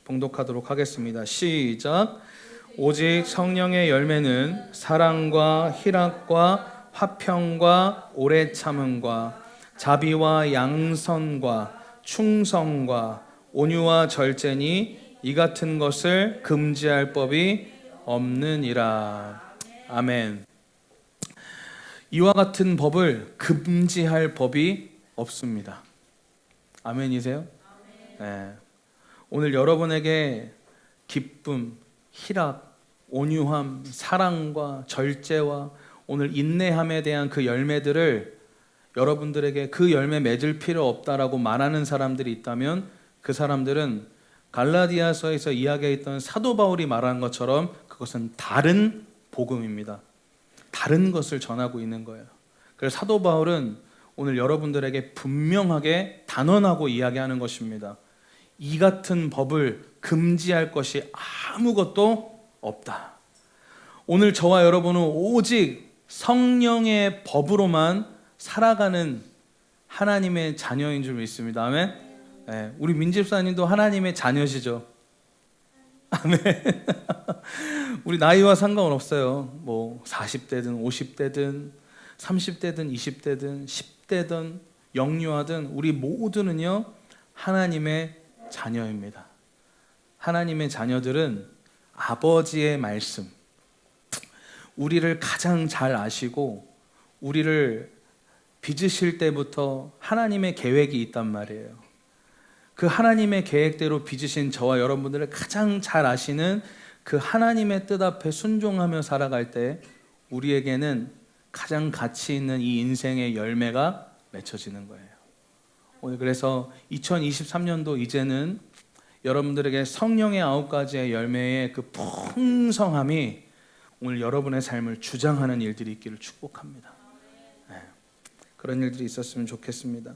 봉독하도록 하겠습니다. 시작. 오직 성령의 열매는 사랑과 희락과 화평과 오래 참음과 자비와 양선과 충성과 온유와 절제니 이 같은 것을 금지할 법이 없느니라. 아멘. 이와 같은 법을 금지할 법이 없습니다. 아멘이세요? 네. 오늘 여러분에게 기쁨, 희락, 온유함, 사랑과 절제와 오늘 인내함에 대한 그 열매들을 여러분들에게 그 열매 맺을 필요 없다라고 말하는 사람들이 있다면 그 사람들은 갈라디아서에서 이야기했던 사도 바울이 말한 것처럼 그것은 다른 복음입니다. 다른 것을 전하고 있는 거예요. 그래서 사도 바울은 오늘 여러분들에게 분명하게 단언하고 이야기하는 것입니다. 이 같은 법을 금지할 것이 아무것도 없다. 오늘 저와 여러분은 오직 성령의 법으로만 살아가는 하나님의 자녀인 줄 믿습니다. 아멘. 네, 우리 민집사님도 하나님의 자녀시죠. 아멘. 우리 나이와 상관없어요. 뭐 40대든 50대든 30대든 20대든 10대든 영유아든 우리 모두는요 하나님의 자녀입니다. 하나님의 자녀들은 아버지의 말씀, 우리를 가장 잘 아시고 우리를 빚으실 때부터 하나님의 계획이 있단 말이에요. 그 하나님의 계획대로 빚으신 저와 여러분들을 가장 잘 아시는 그 하나님의 뜻 앞에 순종하며 살아갈 때 우리에게는 가장 가치 있는 이 인생의 열매가 맺혀지는 거예요. 오늘 그래서 2023년도 이제는 여러분들에게 성령의 9가지의 열매의 그 풍성함이 오늘 여러분의 삶을 주장하는 일들이 있기를 축복합니다. 네, 그런 일들이 있었으면 좋겠습니다.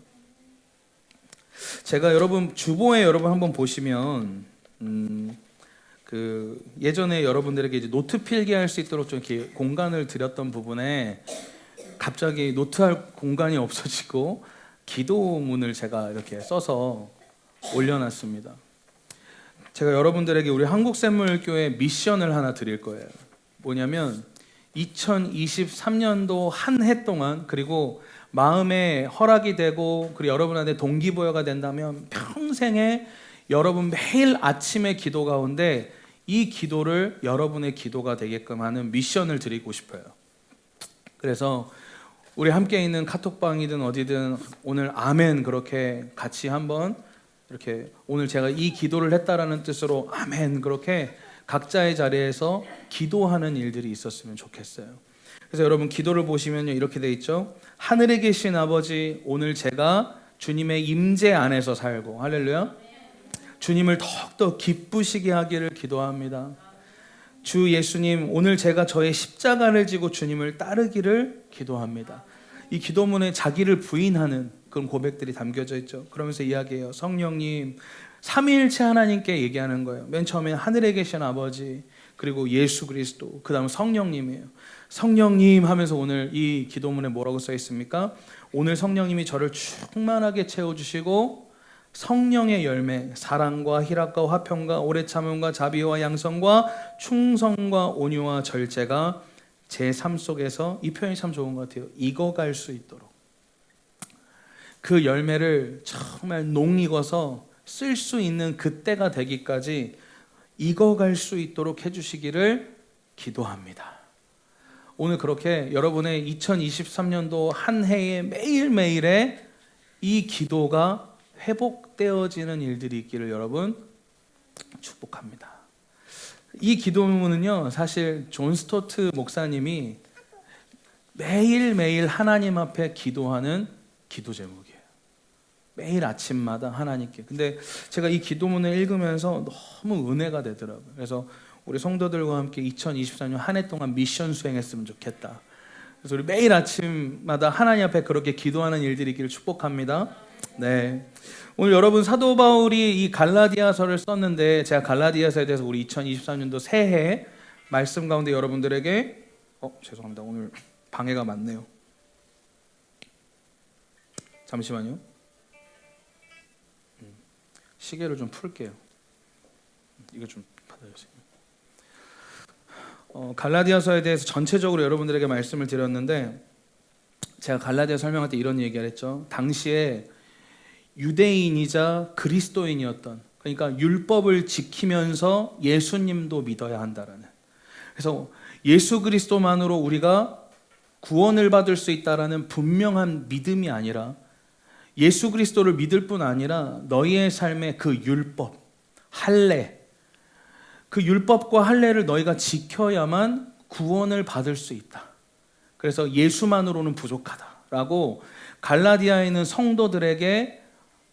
제가 여러분 주보에 여러분 한번 보시면 그 예전에 여러분들에게 이제 노트 필기할 수 있도록 좀 이렇게 공간을 드렸던 부분에 갑자기 노트할 공간이 없어지고 기도문을 제가 이렇게 써서 올려놨습니다. 제가 여러분들에게 우리 한국샘물교회 미션을 하나 드릴 거예요. 뭐냐면 2023년도 한 해 동안 그리고 마음에 허락이 되고 그리고 여러분한테 동기부여가 된다면 평생에 여러분 매일 아침에 기도 가운데 이 기도를 여러분의 기도가 되게끔 하는 미션을 드리고 싶어요. 그래서 우리 함께 있는 카톡방이든 어디든 오늘 아멘 그렇게 같이 한번 이렇게 오늘 제가 이 기도를 했다라는 뜻으로 아멘 그렇게 각자의 자리에서 기도하는 일들이 있었으면 좋겠어요. 그래서 여러분 기도를 보시면요 이렇게 돼 있죠. 하늘에 계신 아버지, 오늘 제가 주님의 임재 안에서 살고 할렐루야. 주님을 더욱더 기쁘시게 하기를 기도합니다. 주 예수님, 오늘 제가 저의 십자가를 지고 주님을 따르기를 기도합니다. 이 기도문에 자기를 부인하는 그런 고백들이 담겨져 있죠. 그러면서 이야기해요. 성령님, 삼위일체 하나님께 얘기하는 거예요. 맨 처음에 하늘에 계신 아버지, 그리고 예수 그리스도, 그 다음 성령님이에요. 성령님 하면서 오늘 이 기도문에 뭐라고 써 있습니까? 오늘 성령님이 저를 충만하게 채워주시고 성령의 열매, 사랑과 희락과 화평과 오래 참음과 자비와 양선과 충성과 온유와 절제가 제 삶 속에서, 이 표현이 참 좋은 것 같아요. 익어갈 수 있도록 그 열매를 정말 농익어서 쓸 수 있는 그때가 되기까지 익어갈 수 있도록 해주시기를 기도합니다. 오늘 그렇게 여러분의 2023년도 한 해의 매일매일에 이 기도가 회복되어지는 일들이 있기를 여러분 축복합니다. 이 기도문은요 사실 존 스토트 목사님이 매일매일 하나님 앞에 기도하는 기도 제목이에요. 매일 아침마다 하나님께. 근데 제가 이 기도문을 읽으면서 너무 은혜가 되더라고요. 그래서 우리 성도들과 함께 2024년 한 해 동안 미션 수행했으면 좋겠다. 그래서 우리 매일 아침마다 하나님 앞에 그렇게 기도하는 일들이 있기를 축복합니다. 네. 오늘 여러분 사도 바울이 이 갈라디아서를 썼는데 제가 갈라디아서에 대해서 우리 2023년도 새해 말씀 가운데 여러분들에게 죄송합니다. 오늘 방해가 많네요. 잠시만요. 시계를 좀 풀게요. 이거 좀 받아주세요. 갈라디아서에 대해서 전체적으로 여러분들에게 말씀을 드렸는데, 제가 갈라디아 설명할 때 이런 얘기를 했죠. 당시에 유대인이자 그리스도인이었던, 그러니까 율법을 지키면서 예수님도 믿어야 한다라는, 그래서 예수 그리스도만으로 우리가 구원을 받을 수 있다라는 분명한 믿음이 아니라, 예수 그리스도를 믿을 뿐 아니라 너희의 삶의 그 율법, 할례, 그 율법과 할례를 너희가 지켜야만 구원을 받을 수 있다. 그래서 예수만으로는 부족하다라고 갈라디아에 있는 성도들에게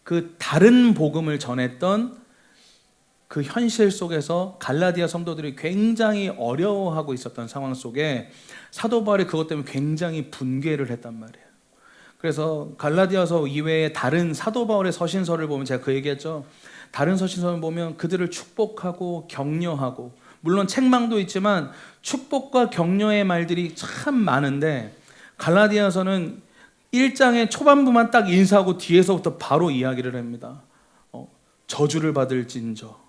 그 다른 복음을 전했던 그 현실 속에서 갈라디아 성도들이 굉장히 어려워하고 있었던 상황 속에 사도 바울이 그것 때문에 굉장히 분개를 했단 말이에요. 그래서 갈라디아서 이외에 다른 사도 바울의 서신서를 보면, 제가 그 얘기했죠. 다른 서신서를 보면 그들을 축복하고 격려하고, 물론 책망도 있지만 축복과 격려의 말들이 참 많은데, 갈라디아서는 1장의 초반부만 딱 인사하고 뒤에서부터 바로 이야기를 합니다. 저주를 받을진저,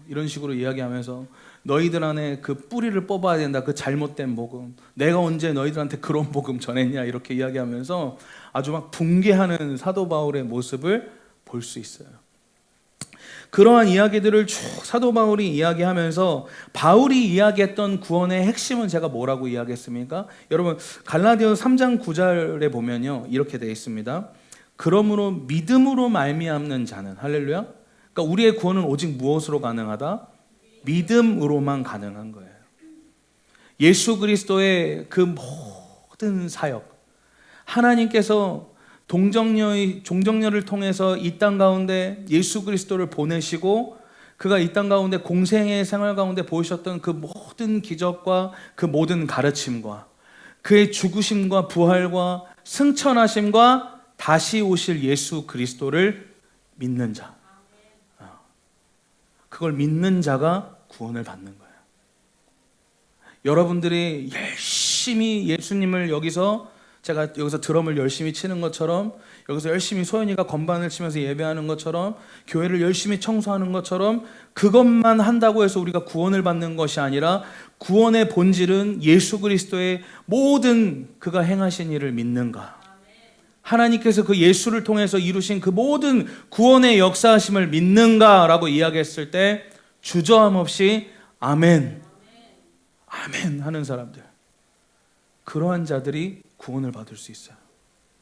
이런 식으로 이야기하면서 너희들 안에 그 뿌리를 뽑아야 된다. 그 잘못된 복음, 내가 언제 너희들한테 그런 복음 전했냐, 이렇게 이야기하면서 아주 막 붕괴하는 사도 바울의 모습을 볼 수 있어요. 그러한 이야기들을 쭉 사도 바울이 이야기하면서, 바울이 이야기했던 구원의 핵심은 제가 뭐라고 이야기했습니까? 여러분, 갈라디아서 3장 9절에 보면요, 이렇게 되어 있습니다. 그러므로 믿음으로 말미암는 자는, 할렐루야, 그러니까 우리의 구원은 오직 무엇으로 가능하다? 믿음으로만 가능한 거예요. 예수 그리스도의 그 모든 사역, 하나님께서 종정녀를 통해서 이 땅 가운데 예수 그리스도를 보내시고, 그가 이 땅 가운데 공생의 생활 가운데 보이셨던 그 모든 기적과 그 모든 가르침과 그의 죽으심과 부활과 승천하심과 다시 오실 예수 그리스도를 믿는 자, 그걸 믿는 자가 구원을 받는 거예요. 여러분들이 열심히 예수님을 제가 여기서 드럼을 열심히 치는 것처럼, 여기서 열심히 소연이가 건반을 치면서 예배하는 것처럼, 교회를 열심히 청소하는 것처럼, 그것만 한다고 해서 우리가 구원을 받는 것이 아니라, 구원의 본질은 예수 그리스도의 모든 그가 행하신 일을 믿는가, 하나님께서 그 예수를 통해서 이루신 그 모든 구원의 역사하심을 믿는가라고 이야기했을 때 주저함 없이 아멘, 아멘 하는 사람들, 그러한 자들이 구원을 받을 수 있어요.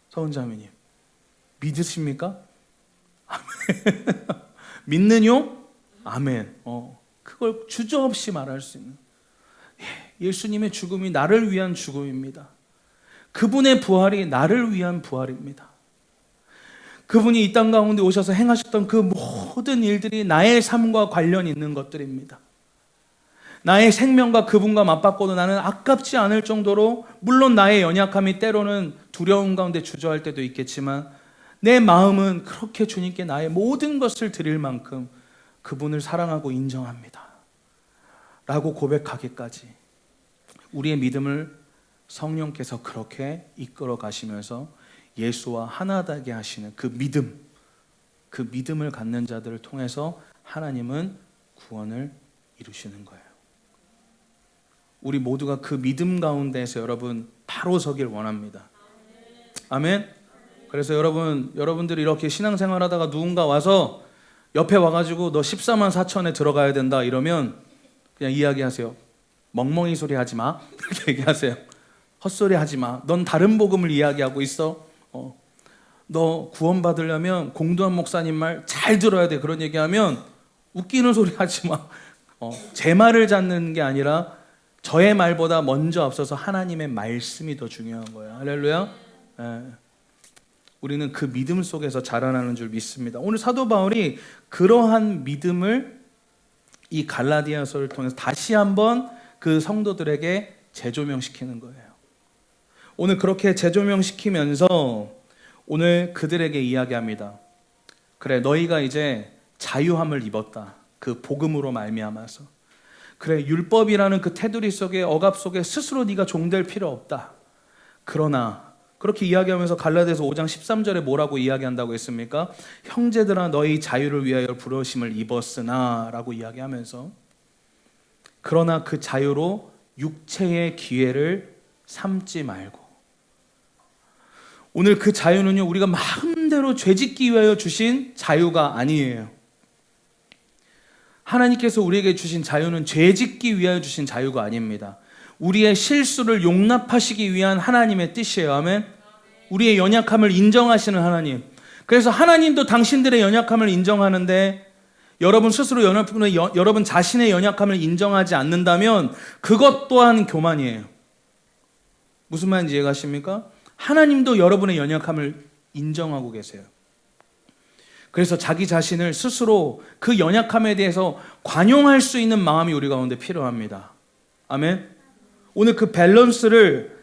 서은자매님, 믿으십니까? 아멘. 믿느뇨? 아멘. 그걸 주저없이 말할 수 있는, 예수님의 죽음이 나를 위한 죽음입니다. 그분의 부활이 나를 위한 부활입니다. 그분이 이 땅 가운데 오셔서 행하셨던 그 모든 일들이 나의 삶과 관련 있는 것들입니다. 나의 생명과 그분과 맞바꿔도 나는 아깝지 않을 정도로, 물론 나의 연약함이 때로는 두려움 가운데 주저할 때도 있겠지만, 내 마음은 그렇게 주님께 나의 모든 것을 드릴 만큼 그분을 사랑하고 인정합니다 라고 고백하기까지, 우리의 믿음을 성령께서 그렇게 이끌어 가시면서 예수와 하나 되게 하시는 그 믿음을 갖는 자들을 통해서 하나님은 구원을 이루시는 거예요. 우리 모두가 그 믿음 가운데에서 여러분 바로 서길 원합니다. 아멘. 그래서 여러분들이 이렇게 신앙생활 하다가 누군가 와서 옆에 와가지고 너 14만 4천에 들어가야 된다 이러면 그냥 이야기하세요. 멍멍이 소리 하지 마. 그렇게 얘기하세요. 헛소리 하지 마. 넌 다른 복음을 이야기하고 있어. 너 구원 받으려면 공두한 목사님 말 잘 들어야 돼. 그런 얘기하면 웃기는 소리 하지 마. 제 말을 잡는 게 아니라 저의 말보다 먼저 앞서서 하나님의 말씀이 더 중요한 거예요. 할렐루야. 우리는 그 믿음 속에서 자라나는 줄 믿습니다. 오늘 사도 바울이 그러한 믿음을 이 갈라디아서를 통해서 다시 한번 그 성도들에게 재조명시키는 거예요. 오늘 그렇게 재조명시키면서 오늘 그들에게 이야기합니다. 그래, 너희가 이제 자유함을 입었다. 그 복음으로 말미암아서. 그래, 율법이라는 그 테두리 속에, 억압 속에 스스로 네가 종될 필요 없다. 그러나 그렇게 이야기하면서 갈라디아서 5장 13절에 뭐라고 이야기한다고 했습니까? 형제들아 너희 자유를 위하여 부르심을 입었으나 라고 이야기하면서, 그러나 그 자유로 육체의 기회를 삼지 말고. 오늘 그 자유는요, 우리가 마음대로 죄짓기 위하여 주신 자유가 아니에요. 하나님께서 우리에게 주신 자유는 죄짓기 위하여 주신 자유가 아닙니다. 우리의 실수를 용납하시기 위한 하나님의 뜻이에요. 아멘. 우리의 연약함을 인정하시는 하나님. 그래서 하나님도 당신들의 연약함을 인정하는데, 여러분 스스로 여러분 자신의 연약함을 인정하지 않는다면 그것 또한 교만이에요. 무슨 말인지 이해가십니까? 하나님도 여러분의 연약함을 인정하고 계세요. 그래서 자기 자신을 스스로 그 연약함에 대해서 관용할 수 있는 마음이 우리 가운데 필요합니다. 아멘. 오늘 그 밸런스를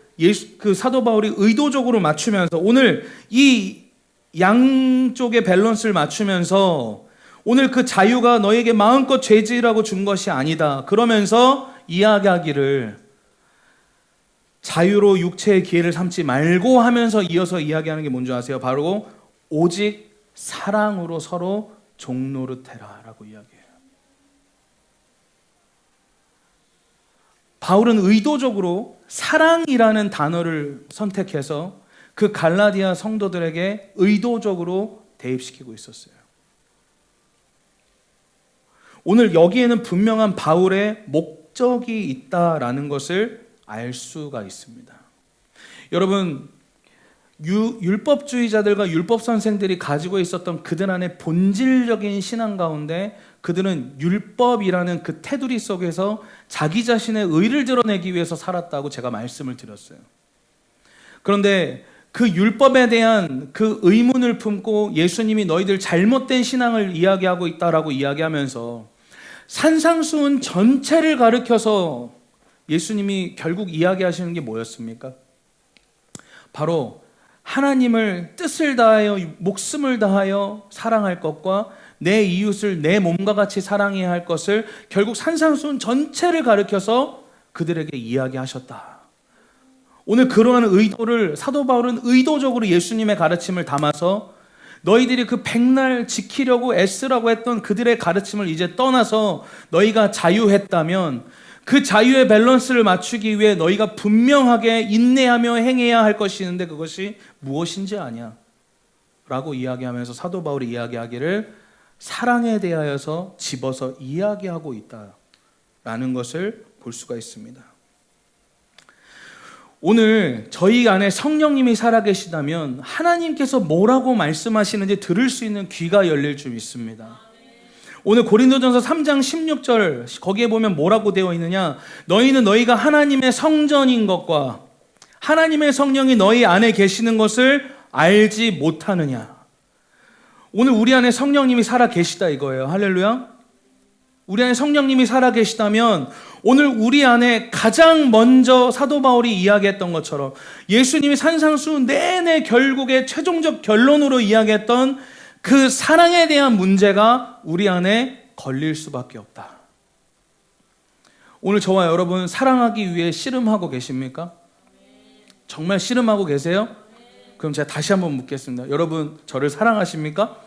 그 사도 바울이 의도적으로 맞추면서, 오늘 이 양쪽의 밸런스를 맞추면서 오늘 그 자유가 너에게 마음껏 죄지으라고 준 것이 아니다 그러면서 이야기하기를, 자유로 육체의 기회를 삼지 말고 하면서 이어서 이야기하는 게 뭔지 아세요? 바로 오직 사랑으로 서로 종노릇해라 라고 이야기해요. 바울은 의도적으로 사랑이라는 단어를 선택해서 그 갈라디아 성도들에게 의도적으로 대입시키고 있었어요. 오늘 여기에는 분명한 바울의 목적이 있다라는 것을 알 수가 있습니다. 여러분, 율법주의자들과 율법 선생들이 가지고 있었던 그들 안에 본질적인 신앙 가운데, 그들은 율법이라는 그 테두리 속에서 자기 자신의 의를 드러내기 위해서 살았다고 제가 말씀을 드렸어요. 그런데 그 율법에 대한 그 의문을 품고 예수님이 너희들 잘못된 신앙을 이야기하고 있다라고 이야기하면서 산상수훈 전체를 가르쳐서 예수님이 결국 이야기하시는 게 뭐였습니까? 바로 하나님을 뜻을 다하여 목숨을 다하여 사랑할 것과 내 이웃을 내 몸과 같이 사랑해야 할 것을 결국 산상수훈 전체를 가르쳐서 그들에게 이야기하셨다. 오늘 그러한 의도를 사도 바울은 의도적으로 예수님의 가르침을 담아서, 너희들이 그 백날 지키려고 애쓰라고 했던 그들의 가르침을 이제 떠나서 너희가 자유했다면 그 자유의 밸런스를 맞추기 위해 너희가 분명하게 인내하며 행해야 할 것이 있는데 그것이 무엇인지 아냐 라고 이야기하면서 사도 바울이 이야기하기를 사랑에 대하여서 집어서 이야기하고 있다라는 것을 볼 수가 있습니다. 오늘 저희 안에 성령님이 살아계시다면 하나님께서 뭐라고 말씀하시는지 들을 수 있는 귀가 열릴 줄 믿습니다. 오늘 고린도전서 3장 16절 거기에 보면 뭐라고 되어 있느냐? 너희는 너희가 하나님의 성전인 것과 하나님의 성령이 너희 안에 계시는 것을 알지 못하느냐? 오늘 우리 안에 성령님이 살아계시다 이거예요. 할렐루야. 우리 안에 성령님이 살아계시다면 오늘 우리 안에 가장 먼저 사도 바울이 이야기했던 것처럼 예수님이 산상수훈 내내 결국에 최종적 결론으로 이야기했던 그 사랑에 대한 문제가 우리 안에 걸릴 수밖에 없다. 오늘 저와 여러분 사랑하기 위해 씨름하고 계십니까? 정말 씨름하고 계세요? 그럼 제가 다시 한번 묻겠습니다. 여러분 저를 사랑하십니까?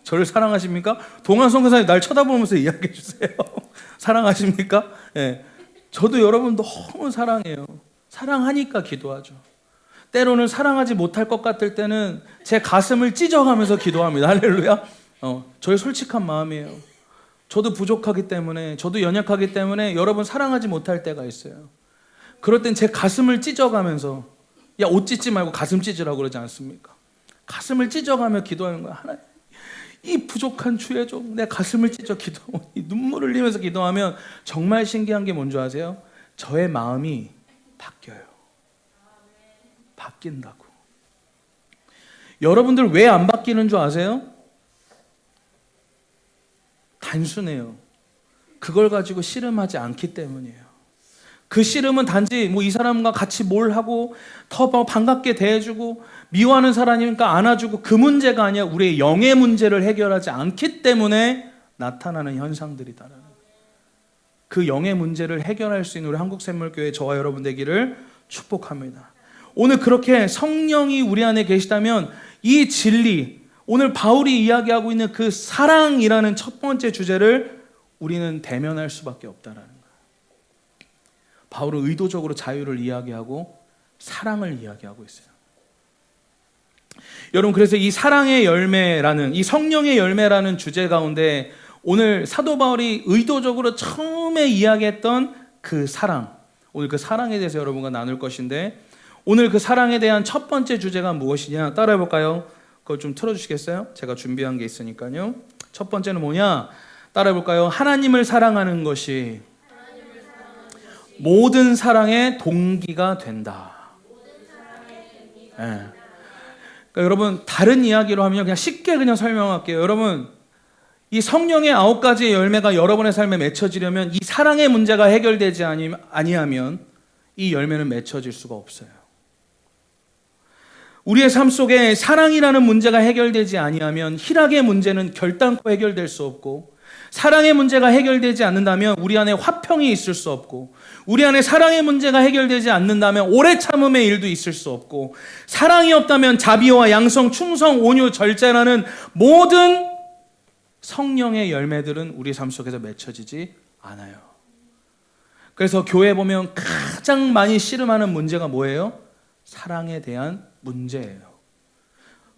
저를 사랑하십니까? 동안 선교사님 날 쳐다보면서 이야기해 주세요. 사랑하십니까? 네. 저도 여러분 너무 사랑해요. 사랑하니까 기도하죠. 때로는 사랑하지 못할 것 같을 때는 제 가슴을 찢어가면서 기도합니다. 할렐루야. 저의 솔직한 마음이에요. 저도 부족하기 때문에, 저도 연약하기 때문에 여러분 사랑하지 못할 때가 있어요. 그럴 땐 제 가슴을 찢어가면서, 야, 옷 찢지 말고 가슴 찢으라고 그러지 않습니까? 가슴을 찢어가며 기도하는 거야. 하나님, 이 부족한 주의 종, 내 가슴을 찢어 기도하고 눈물을 흘리면서 기도하면 정말 신기한 게 뭔지 아세요? 저의 마음이 바뀌어요. 바뀐다고. 여러분들 왜 안 바뀌는 줄 아세요? 단순해요. 그걸 가지고 씨름하지 않기 때문이에요. 그 씨름은 단지 이 사람과 같이 뭘 하고 더 반갑게 대해주고 미워하는 사람이니까 안아주고 그 문제가 아니라 우리의 영의 문제를 해결하지 않기 때문에 나타나는 현상들이다라는 그 영의 문제를 해결할 수 있는 우리 한국샘물교회 저와 여러분 되기를 축복합니다. 오늘 그렇게 성령이 우리 안에 계시다면 이 진리, 오늘 바울이 이야기하고 있는 그 사랑이라는 첫 번째 주제를 우리는 대면할 수밖에 없다라는 거예요. 바울은 의도적으로 자유를 이야기하고 사랑을 이야기하고 있어요. 여러분, 그래서 이 사랑의 열매라는, 이 성령의 열매라는 주제 가운데 오늘 사도 바울이 의도적으로 처음에 이야기했던 그 사랑, 오늘 그 사랑에 대해서 여러분과 나눌 것인데, 오늘 그 사랑에 대한 첫 번째 주제가 무엇이냐 따라해 볼까요? 그걸 좀 틀어주시겠어요? 제가 준비한 게 있으니까요. 첫 번째는 뭐냐? 따라해 볼까요? 하나님을 사랑하는 것이 모든 사랑의 동기가 된다. 네. 그러니까 여러분, 다른 이야기로 하면 그냥 쉽게 그냥 설명할게요. 여러분, 이 성령의 9가지의 열매가 여러분의 삶에 맺혀지려면 이 사랑의 문제가 해결되지 아니하면 이 열매는 맺혀질 수가 없어요. 우리의 삶 속에 사랑이라는 문제가 해결되지 아니하면 희락의 문제는 결단코 해결될 수 없고, 사랑의 문제가 해결되지 않는다면 우리 안에 화평이 있을 수 없고, 우리 안에 사랑의 문제가 해결되지 않는다면 오래 참음의 일도 있을 수 없고, 사랑이 없다면 자비와 양성, 충성, 온유, 절제라는 모든 성령의 열매들은 우리 삶 속에서 맺혀지지 않아요. 그래서 교회 보면 가장 많이 씨름하는 문제가 뭐예요? 사랑에 대한 문제예요.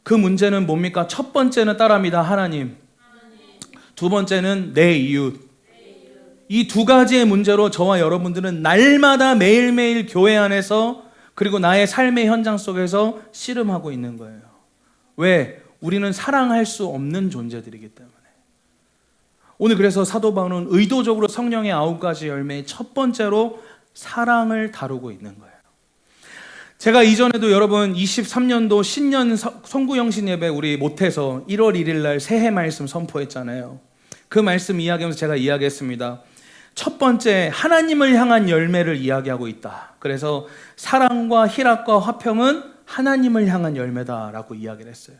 그 문제는 뭡니까? 첫 번째는 따라합니다. 하나님. 두 번째는 내 이웃. 이 두 가지의 문제로 저와 여러분들은 날마다 매일매일 교회 안에서 그리고 나의 삶의 현장 속에서 씨름하고 있는 거예요. 왜? 우리는 사랑할 수 없는 존재들이기 때문에. 오늘 그래서 사도 바울은 의도적으로 성령의 9가지 열매의 첫 번째로 사랑을 다루고 있는 거예요. 제가 이전에도 여러분 23년도 신년 성구영신 예배 우리 못해서 1월 1일 날 새해 말씀 선포했잖아요. 그 말씀 이야기하면서 제가 이야기했습니다. 첫 번째, 하나님을 향한 열매를 이야기하고 있다. 그래서 사랑과 희락과 화평은 하나님을 향한 열매다라고 이야기를 했어요.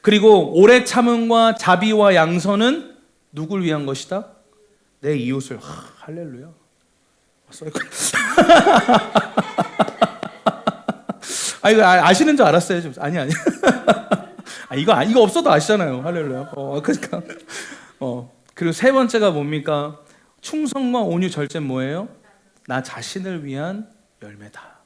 그리고 오래 참음과 자비와 양선은 누굴 위한 것이다? 내 이웃을. 할렐루야. 이거 아시는 줄 알았어요. 좀. 아니. 이거 없어도 아시잖아요. 할렐루야. 그러니까. 그리고 세 번째가 뭡니까? 충성과 온유, 절제는 뭐예요? 나 자신을 위한 열매다.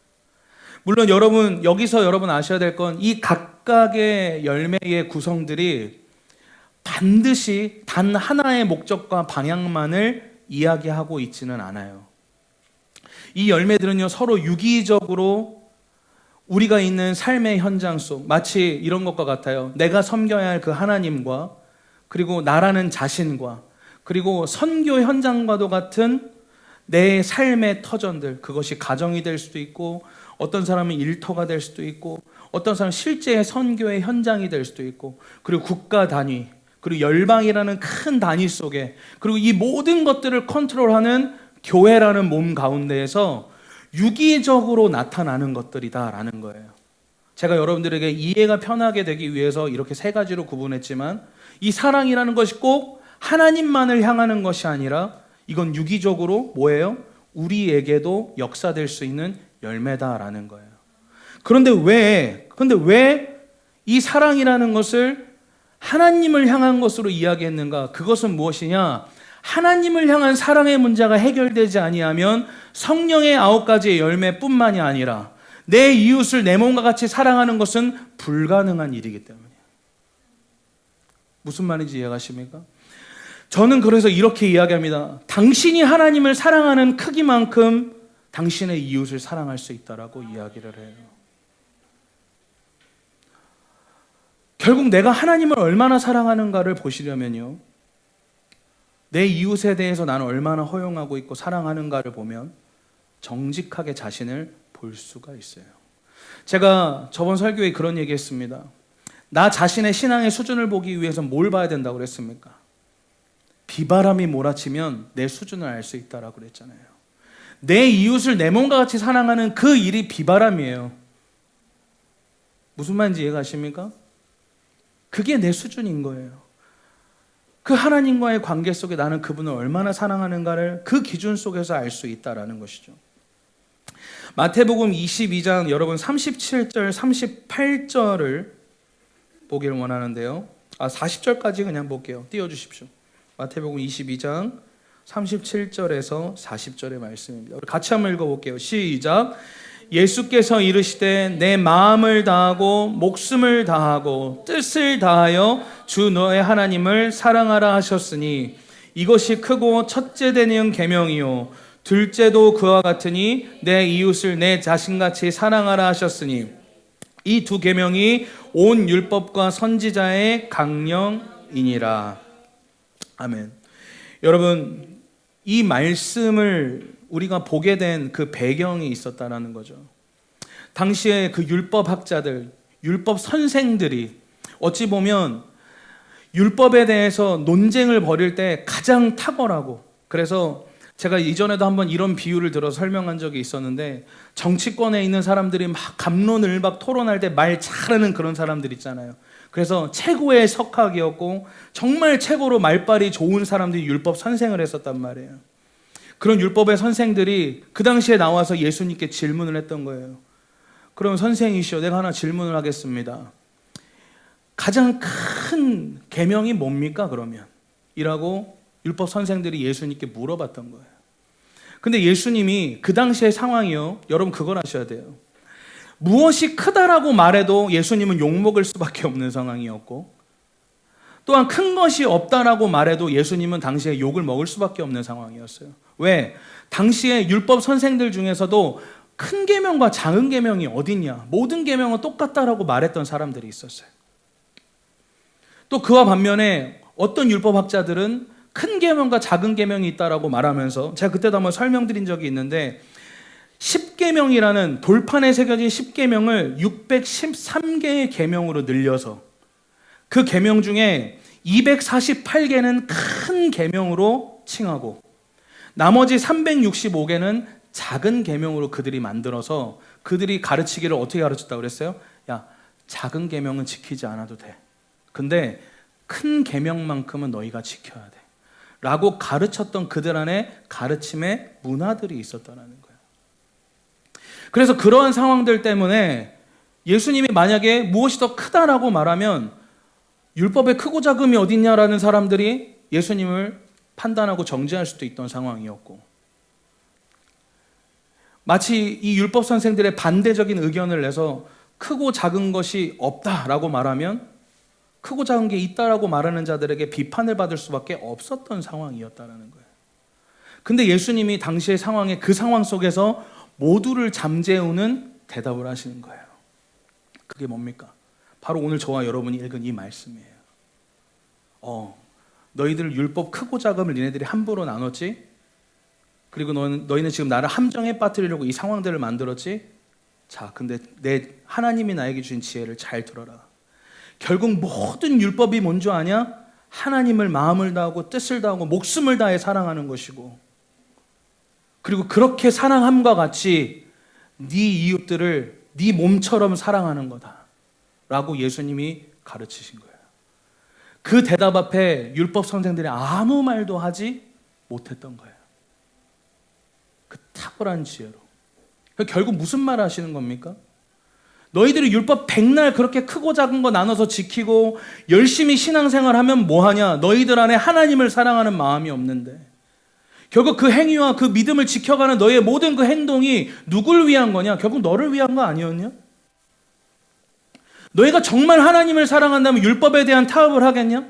물론 여러분, 여기서 여러분 아셔야 될 건 이 각각의 열매의 구성들이 반드시 단 하나의 목적과 방향만을 이야기하고 있지는 않아요. 이 열매들은요, 서로 유기적으로 우리가 있는 삶의 현장 속, 마치 이런 것과 같아요. 내가 섬겨야 할 그 하나님과, 그리고 나라는 자신과, 그리고 선교 현장과도 같은 내 삶의 터전들, 그것이 가정이 될 수도 있고, 어떤 사람은 일터가 될 수도 있고, 어떤 사람은 실제 선교의 현장이 될 수도 있고, 그리고 국가 단위, 그리고 열방이라는 큰 단위 속에, 그리고 이 모든 것들을 컨트롤하는 교회라는 몸 가운데에서 유기적으로 나타나는 것들이다라는 거예요. 제가 여러분들에게 이해가 편하게 되기 위해서 이렇게 세 가지로 구분했지만, 이 사랑이라는 것이 꼭 하나님만을 향하는 것이 아니라 이건 유기적으로 뭐예요? 우리에게도 역사될 수 있는 열매다라는 거예요. 그런데 왜 이 사랑이라는 것을 하나님을 향한 것으로 이야기했는가? 그것은 무엇이냐? 하나님을 향한 사랑의 문제가 해결되지 아니하면 성령의 9가지의 열매뿐만이 아니라 내 이웃을 내 몸과 같이 사랑하는 것은 불가능한 일이기 때문이에요. 무슨 말인지 이해가십니까? 저는 그래서 이렇게 이야기합니다. 당신이 하나님을 사랑하는 크기만큼 당신의 이웃을 사랑할 수 있다라고 이야기를 해요. 결국 내가 하나님을 얼마나 사랑하는가를 보시려면요, 내 이웃에 대해서 나는 얼마나 허용하고 있고 사랑하는가를 보면 정직하게 자신을 볼 수가 있어요. 제가 저번 설교에 그런 얘기했습니다. 나 자신의 신앙의 수준을 보기 위해서 뭘 봐야 된다고 그랬습니까? 비바람이 몰아치면 내 수준을 알 수 있다라고 그랬잖아요. 내 이웃을 내 몸과 같이 사랑하는 그 일이 비바람이에요. 무슨 말인지 이해가십니까? 그게 내 수준인 거예요. 그 하나님과의 관계 속에 나는 그분을 얼마나 사랑하는가를 그 기준 속에서 알 수 있다라는 것이죠. 마태복음 22장 여러분 37절 38절을 보기를 원하는데요. 40절까지 그냥 볼게요. 띄워주십시오. 마태복음 22장 37절에서 40절의 말씀입니다. 우리 같이 한번 읽어볼게요. 시작. 예수께서 이르시되 내 마음을 다하고 목숨을 다하고 뜻을 다하여 주 너의 하나님을 사랑하라 하셨으니 이것이 크고 첫째 되는 계명이요 둘째도 그와 같으니 내 이웃을 내 자신같이 사랑하라 하셨으니 이 두 계명이 온 율법과 선지자의 강령이니라. 아멘. 여러분, 이 말씀을 우리가 보게 된 그 배경이 있었다라는 거죠. 당시에 그 율법학자들, 율법 선생들이 어찌 보면 율법에 대해서 논쟁을 벌일 때 가장 탁월하고, 그래서 제가 이전에도 한번 이런 비유를 들어서 설명한 적이 있었는데, 정치권에 있는 사람들이 막 갑론을 막 토론할 때 말 잘하는 그런 사람들 있잖아요. 그래서 최고의 석학이었고 정말 최고로 말빨이 좋은 사람들이 율법 선생을 했었단 말이에요. 그런 율법의 선생들이 그 당시에 나와서 예수님께 질문을 했던 거예요. 그럼 선생이시여, 내가 하나 질문을 하겠습니다. 가장 큰 계명이 뭡니까 그러면? 이라고 율법 선생들이 예수님께 물어봤던 거예요. 근데 예수님이 그 당시의 상황이요, 여러분 그걸 아셔야 돼요. 무엇이 크다라고 말해도 예수님은 욕먹을 수밖에 없는 상황이었고, 또한 큰 것이 없다라고 말해도 예수님은 당시에 욕을 먹을 수밖에 없는 상황이었어요. 왜? 당시에 율법 선생들 중에서도 큰 계명과 작은 계명이 어딨냐, 모든 계명은 똑같다라고 말했던 사람들이 있었어요. 또 그와 반면에 어떤 율법학자들은 큰 계명과 작은 계명이 있다라고 말하면서, 제가 그때도 한번 설명드린 적이 있는데 10계명이라는 돌판에 새겨진 10계명을 613개의 계명으로 늘려서 그 계명 중에 248개는 큰 계명으로 칭하고 나머지 365개는 작은 계명으로 그들이 만들어서 그들이 가르치기를 어떻게 가르쳤다고 그랬어요? 야, 작은 계명은 지키지 않아도 돼. 근데 큰 계명만큼은 너희가 지켜야 돼. 라고 가르쳤던 그들 안에 가르침의 문화들이 있었다는 거예요. 그래서 그러한 상황들 때문에 예수님이 만약에 무엇이 더 크다라고 말하면 율법의 크고 작음이 어딨냐라는 사람들이 예수님을 판단하고 정죄할 수도 있던 상황이었고, 마치 이 율법 선생들의 반대적인 의견을 내서 크고 작은 것이 없다라고 말하면 크고 작은 게 있다라고 말하는 자들에게 비판을 받을 수밖에 없었던 상황이었다는 거예요. 근데 예수님이 당시의 상황에, 그 상황 속에서 모두를 잠재우는 대답을 하시는 거예요. 그게 뭡니까? 바로 오늘 저와 여러분이 읽은 이 말씀이에요. 너희들 율법 크고 작음을 니네들이 함부로 나눴지? 그리고 너희는 지금 나를 함정에 빠뜨리려고 이 상황들을 만들었지? 자, 근데 내 하나님이 나에게 주신 지혜를 잘 들어라. 결국 모든 율법이 뭔지 아냐? 하나님을 마음을 다하고 뜻을 다하고 목숨을 다해 사랑하는 것이고, 그리고 그렇게 사랑함과 같이 네 이웃들을 네 몸처럼 사랑하는 거다 라고 예수님이 가르치신 거예요. 그 대답 앞에 율법 선생들이 아무 말도 하지 못했던 거예요. 그 탁월한 지혜로. 결국 무슨 말을 하시는 겁니까? 너희들이 율법 백날 그렇게 크고 작은 거 나눠서 지키고 열심히 신앙생활하면 뭐하냐? 너희들 안에 하나님을 사랑하는 마음이 없는데, 결국 그 행위와 그 믿음을 지켜가는 너의 모든 그 행동이 누굴 위한 거냐? 결국 너를 위한 거 아니었냐? 너희가 정말 하나님을 사랑한다면 율법에 대한 타협을 하겠냐?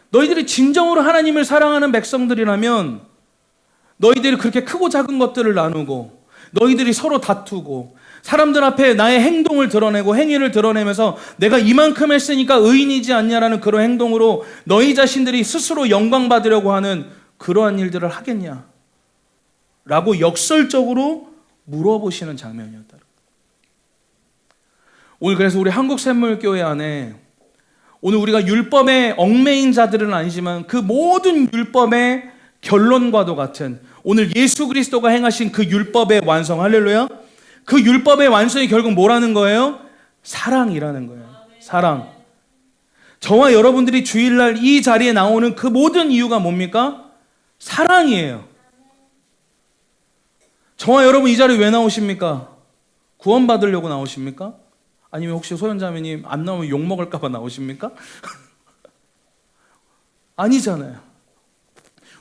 너희들이 진정으로 하나님을 사랑하는 백성들이라면 너희들이 그렇게 크고 작은 것들을 나누고, 너희들이 서로 다투고, 사람들 앞에 나의 행동을 드러내고 행위를 드러내면서 내가 이만큼 했으니까 의인이지 않냐라는 그런 행동으로 너희 자신들이 스스로 영광 받으려고 하는 그러한 일들을 하겠냐? 라고 역설적으로 물어보시는 장면이었다. 오늘 그래서 우리 한국샘물교회 안에 오늘 우리가 율법에 얽매인 자들은 아니지만 그 모든 율법의 결론과도 같은 오늘 예수 그리스도가 행하신 그 율법의 완성, 할렐루야, 그 율법의 완성이 결국 뭐라는 거예요? 사랑이라는 거예요. 사랑. 저와 여러분들이 주일날 이 자리에 나오는 그 모든 이유가 뭡니까? 사랑이에요. 저와 여러분 이 자리에 왜 나오십니까? 구원받으려고 나오십니까? 아니면 혹시 소연자매님 안 나오면 욕먹을까 봐 나오십니까? 아니잖아요.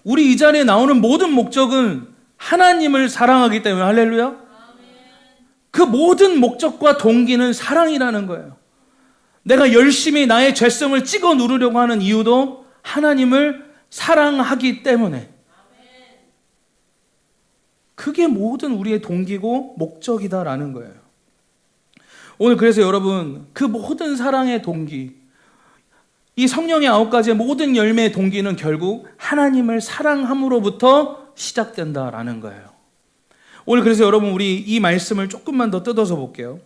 우리 이 자리에 나오는 모든 목적은 하나님을 사랑하기 때문에, 할렐루야. 그 모든 목적과 동기는 사랑이라는 거예요. 내가 열심히 나의 죄성을 찍어 누르려고 하는 이유도 하나님을 사랑하기 때문에. 그게 모든 우리의 동기고 목적이다라는 거예요. 오늘 그래서 여러분, 그 모든 사랑의 동기, 이 성령의 9가지의 모든 열매의 동기는 결국 하나님을 사랑함으로부터 시작된다라는 거예요. 오늘 그래서 여러분, 우리 이 말씀을 조금만 더 뜯어서 볼게요.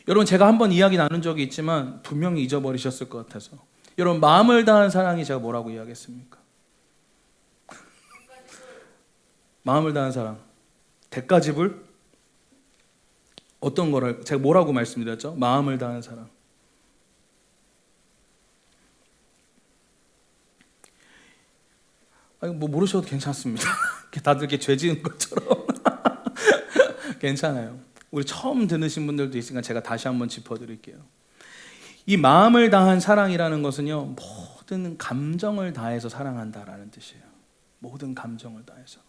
여러분, 제가 한번 이야기 나눈 적이 있지만 분명히 잊어버리셨을 것 같아서. 여러분, 마음을 다한 사랑이 제가 뭐라고 이야기했습니까? 마음을 다한 사랑, 대가지불? 어떤 거를 제가 뭐라고 말씀드렸죠? 마음을 다한 사랑. 아니, 뭐 모르셔도 괜찮습니다. 다들 이렇게 죄 지은 것처럼. 괜찮아요. 우리 처음 들으신 분들도 있으니까 제가 다시 한번 짚어드릴게요. 이 마음을 다한 사랑이라는 것은요, 모든 감정을 다해서 사랑한다라는 뜻이에요. 모든 감정을 다해서.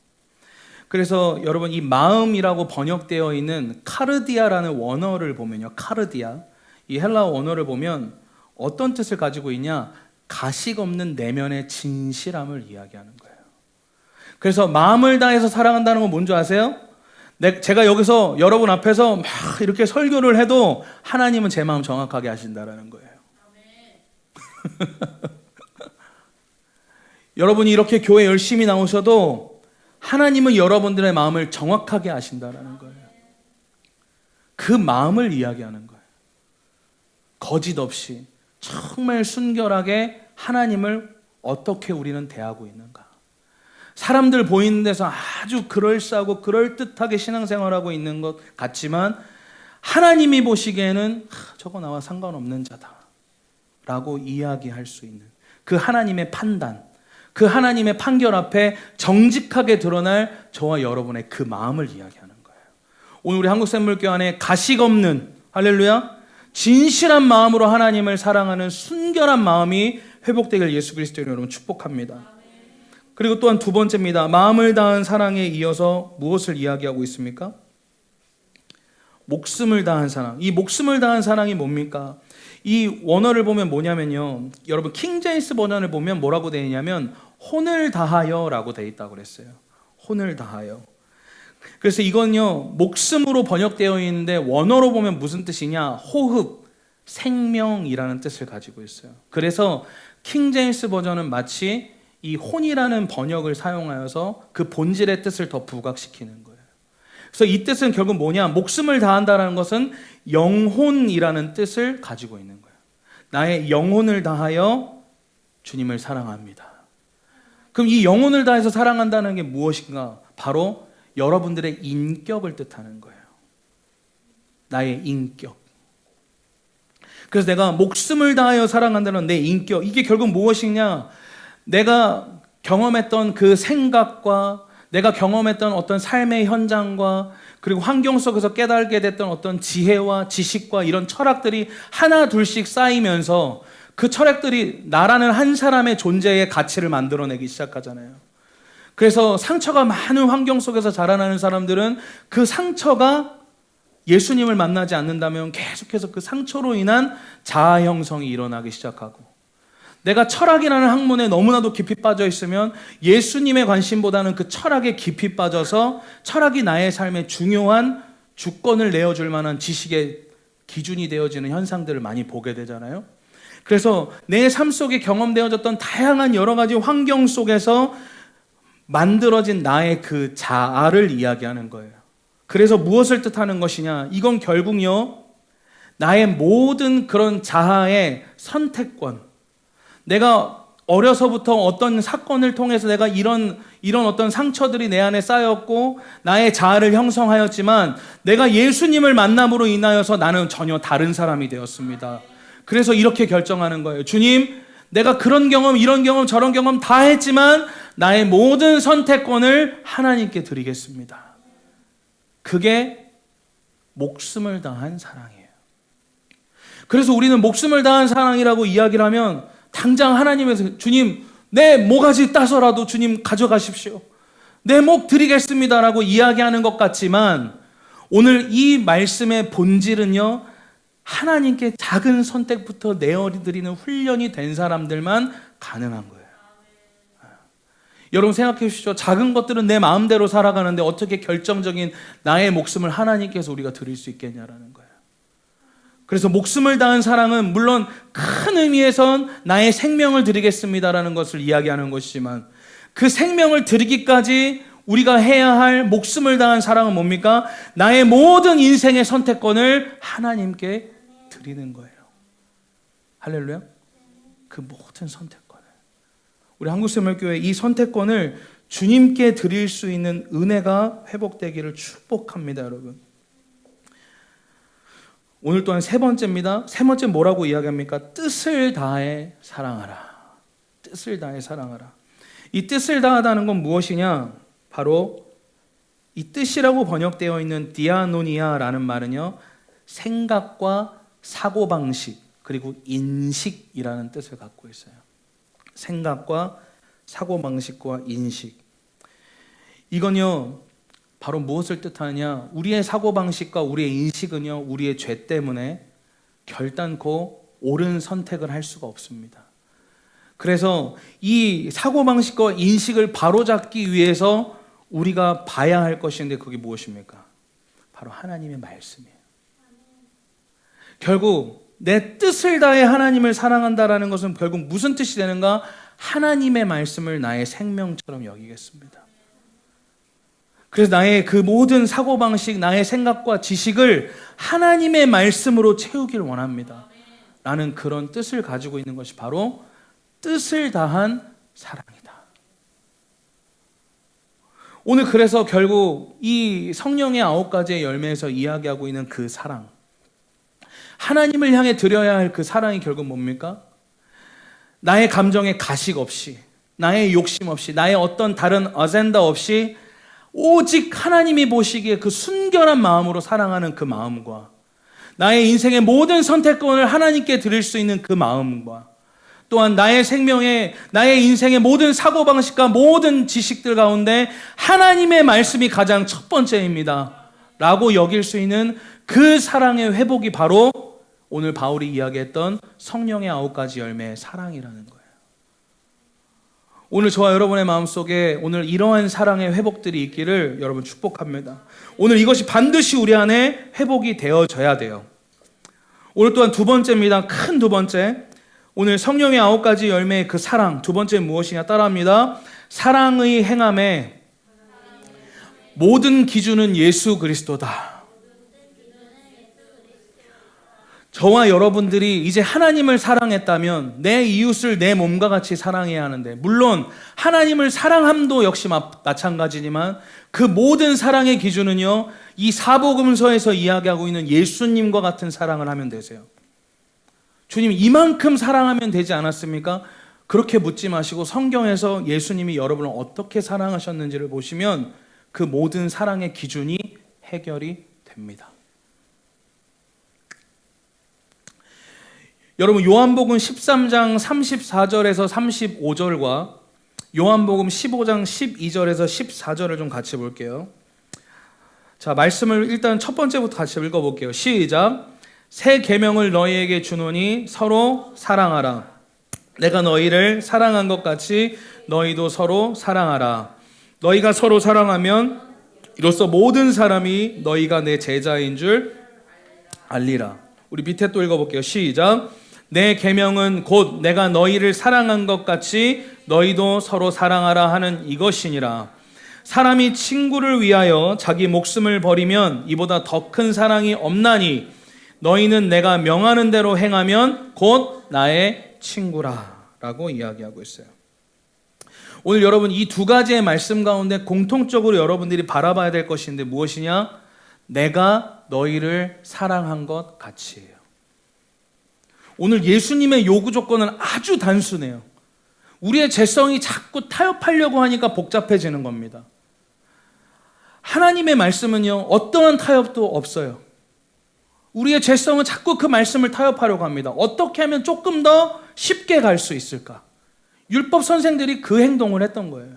그래서 여러분, 이 마음이라고 번역되어 있는 카르디아라는 원어를 보면요, 카르디아, 이 헬라어 원어를 보면 어떤 뜻을 가지고 있냐? 가식 없는 내면의 진실함을 이야기하는 거예요. 그래서 마음을 다해서 사랑한다는 건 뭔지 아세요? 제가 여기서 여러분 앞에서 막 이렇게 설교를 해도 하나님은 제 마음 정확하게 아신다라는 거예요. 여러분이 이렇게 교회 열심히 나오셔도 하나님은 여러분들의 마음을 정확하게 아신다라는 거예요. 그 마음을 이야기하는 거예요. 거짓 없이 정말 순결하게 하나님을 어떻게 우리는 대하고 있는가. 사람들 보이는 데서 아주 그럴싸하고 그럴듯하게 신앙생활하고 있는 것 같지만 하나님이 보시기에는 저거 나와 상관없는 자다 라고 이야기할 수 있는 그 하나님의 판단, 그 하나님의 판결 앞에 정직하게 드러날 저와 여러분의 그 마음을 이야기하는 거예요. 오늘 우리 한국샘물교회 안에 가식 없는, 할렐루야, 진실한 마음으로 하나님을 사랑하는 순결한 마음이 회복되길 예수 그리스도로 여러분 축복합니다. 그리고 또한 두 번째입니다. 마음을 다한 사랑에 이어서 무엇을 이야기하고 있습니까? 목숨을 다한 사랑. 이 목숨을 다한 사랑이 뭡니까? 이 원어를 보면 뭐냐면요, 여러분 킹제임스 버전을 보면 뭐라고 되어 있냐면 혼을 다하여 라고 되어 있다고 그랬어요. 혼을 다하여. 그래서 이건요, 목숨으로 번역되어 있는데 원어로 보면 무슨 뜻이냐? 호흡, 생명이라는 뜻을 가지고 있어요. 그래서 킹제임스 버전은 마치 이 혼이라는 번역을 사용하여서 그 본질의 뜻을 더 부각시키는 거예요. 그래서 이 뜻은 결국 뭐냐? 목숨을 다한다는 것은 영혼이라는 뜻을 가지고 있는 거예요. 나의 영혼을 다하여 주님을 사랑합니다. 그럼 이 영혼을 다해서 사랑한다는 게 무엇인가? 바로 여러분들의 인격을 뜻하는 거예요. 나의 인격. 그래서 내가 목숨을 다하여 사랑한다는 내 인격, 이게 결국 무엇이냐? 내가 경험했던 그 생각과 내가 경험했던 어떤 삶의 현장과 그리고 환경 속에서 깨달게 됐던 어떤 지혜와 지식과 이런 철학들이 하나 둘씩 쌓이면서 그 철학들이 나라는 한 사람의 존재의 가치를 만들어내기 시작하잖아요. 그래서 상처가 많은 환경 속에서 자라나는 사람들은 그 상처가 예수님을 만나지 않는다면 계속해서 그 상처로 인한 자아 형성이 일어나기 시작하고, 내가 철학이라는 학문에 너무나도 깊이 빠져 있으면 예수님의 관심보다는 그 철학에 깊이 빠져서 철학이 나의 삶에 중요한 주권을 내어줄 만한 지식의 기준이 되어지는 현상들을 많이 보게 되잖아요. 그래서 내 삶 속에 경험되어졌던 다양한 여러 가지 환경 속에서 만들어진 나의 그 자아를 이야기하는 거예요. 그래서 무엇을 뜻하는 것이냐? 이건 결국요, 나의 모든 그런 자아의 선택권, 내가 어려서부터 어떤 사건을 통해서 내가 이런 어떤 상처들이 내 안에 쌓였고 나의 자아를 형성하였지만 내가 예수님을 만남으로 인하여서 나는 전혀 다른 사람이 되었습니다. 그래서 이렇게 결정하는 거예요. 주님, 내가 그런 경험, 이런 경험, 저런 경험 다 했지만 나의 모든 선택권을 하나님께 드리겠습니다. 그게 목숨을 다한 사랑이에요. 그래서 우리는 목숨을 다한 사랑이라고 이야기를 하면 당장 하나님에서 주님 내 모가지 따서라도 주님 가져가십시오. 내 목 드리겠습니다라고 이야기하는 것 같지만 오늘 이 말씀의 본질은요, 하나님께 작은 선택부터 내어드리는 훈련이 된 사람들만 가능한 거예요. 여러분 생각해 보십시오. 작은 것들은 내 마음대로 살아가는데 어떻게 결정적인 나의 목숨을 하나님께서 우리가 드릴 수 있겠냐라는 거예요. 그래서 목숨을 다한 사랑은 물론 큰 의미에선 나의 생명을 드리겠습니다라는 것을 이야기하는 것이지만 그 생명을 드리기까지 우리가 해야 할 목숨을 다한 사랑은 뭡니까? 나의 모든 인생의 선택권을 하나님께 드리는 거예요. 할렐루야. 그 모든 선택권을 우리 한국샘물교회 이 선택권을 주님께 드릴 수 있는 은혜가 회복되기를 축복합니다. 여러분, 오늘 또한 세 번째입니다. 세 번째 뭐라고 이야기합니까? 뜻을 다해 사랑하라. 뜻을 다해 사랑하라. 이 뜻을 다하다는 건 무엇이냐? 바로 이 뜻이라고 번역되어 있는 디아노니아라는 말은요, 생각과 사고방식 그리고 인식이라는 뜻을 갖고 있어요. 생각과 사고방식과 인식. 이건요 바로 무엇을 뜻하느냐, 우리의 사고방식과 우리의 인식은요 우리의 죄 때문에 결단코 옳은 선택을 할 수가 없습니다. 그래서 이 사고방식과 인식을 바로잡기 위해서 우리가 봐야 할 것인데 그게 무엇입니까? 바로 하나님의 말씀이에요. 결국 내 뜻을 다해 하나님을 사랑한다라는 것은 결국 무슨 뜻이 되는가? 하나님의 말씀을 나의 생명처럼 여기겠습니다. 그래서 나의 그 모든 사고방식, 나의 생각과 지식을 하나님의 말씀으로 채우길 원합니다. 라는 그런 뜻을 가지고 있는 것이 바로 뜻을 다한 사랑이다. 오늘 그래서 결국 이 성령의 9가지의 열매에서 이야기하고 있는 그 사랑, 하나님을 향해 드려야 할 그 사랑이 결국 뭡니까? 나의 감정에 가식 없이, 나의 욕심 없이, 나의 어떤 다른 어젠다 없이 오직 하나님이 보시기에 그 순결한 마음으로 사랑하는 그 마음과 나의 인생의 모든 선택권을 하나님께 드릴 수 있는 그 마음과 또한 나의 생명에, 나의 인생의 모든 사고방식과 모든 지식들 가운데 하나님의 말씀이 가장 첫 번째입니다 라고 여길 수 있는 그 사랑의 회복이 바로 오늘 바울이 이야기했던 성령의 9가지 열매의 사랑이라는 거예요. 오늘 저와 여러분의 마음속에 오늘 이러한 사랑의 회복들이 있기를 여러분 축복합니다. 오늘 이것이 반드시 우리 안에 회복이 되어져야 돼요. 오늘 또한 두 번째입니다. 큰 두 번째, 오늘 성령의 9가지 열매의 그 사랑, 두 번째 무엇이냐? 따라합니다. 사랑의 행함의 모든 기준은 예수 그리스도다. 저와 여러분들이 이제 하나님을 사랑했다면 내 이웃을 내 몸과 같이 사랑해야 하는데, 물론 하나님을 사랑함도 역시 마찬가지지만 그 모든 사랑의 기준은요, 이 사복음서에서 이야기하고 있는 예수님과 같은 사랑을 하면 되세요. 주님 이만큼 사랑하면 되지 않았습니까? 그렇게 묻지 마시고 성경에서 예수님이 여러분을 어떻게 사랑하셨는지를 보시면 그 모든 사랑의 기준이 해결이 됩니다. 여러분, 요한복음 13장 34절에서 35절과 요한복음 15장 12절에서 14절을 좀 같이 볼게요. 자, 말씀을 일단 첫 번째부터 같이 읽어볼게요. 시작. 새 계명을 너희에게 주노니 서로 사랑하라. 내가 너희를 사랑한 것 같이 너희도 서로 사랑하라. 너희가 서로 사랑하면 이로써 모든 사람이 너희가 내 제자인 줄 알리라. 우리 밑에 또 읽어볼게요. 시작. 내 계명은 곧 내가 너희를 사랑한 것 같이 너희도 서로 사랑하라 하는 이것이니라. 사람이 친구를 위하여 자기 목숨을 버리면 이보다 더 큰 사랑이 없나니 너희는 내가 명하는 대로 행하면 곧 나의 친구라 라고 이야기하고 있어요. 오늘 여러분 이 두 가지의 말씀 가운데 공통적으로 여러분들이 바라봐야 될 것인데 무엇이냐? 내가 너희를 사랑한 것 같이예요. 오늘 예수님의 요구 조건은 아주 단순해요. 우리의 죄성이 자꾸 타협하려고 하니까 복잡해지는 겁니다. 하나님의 말씀은요, 어떠한 타협도 없어요. 우리의 죄성은 자꾸 그 말씀을 타협하려고 합니다. 어떻게 하면 조금 더 쉽게 갈 수 있을까? 율법 선생들이 그 행동을 했던 거예요.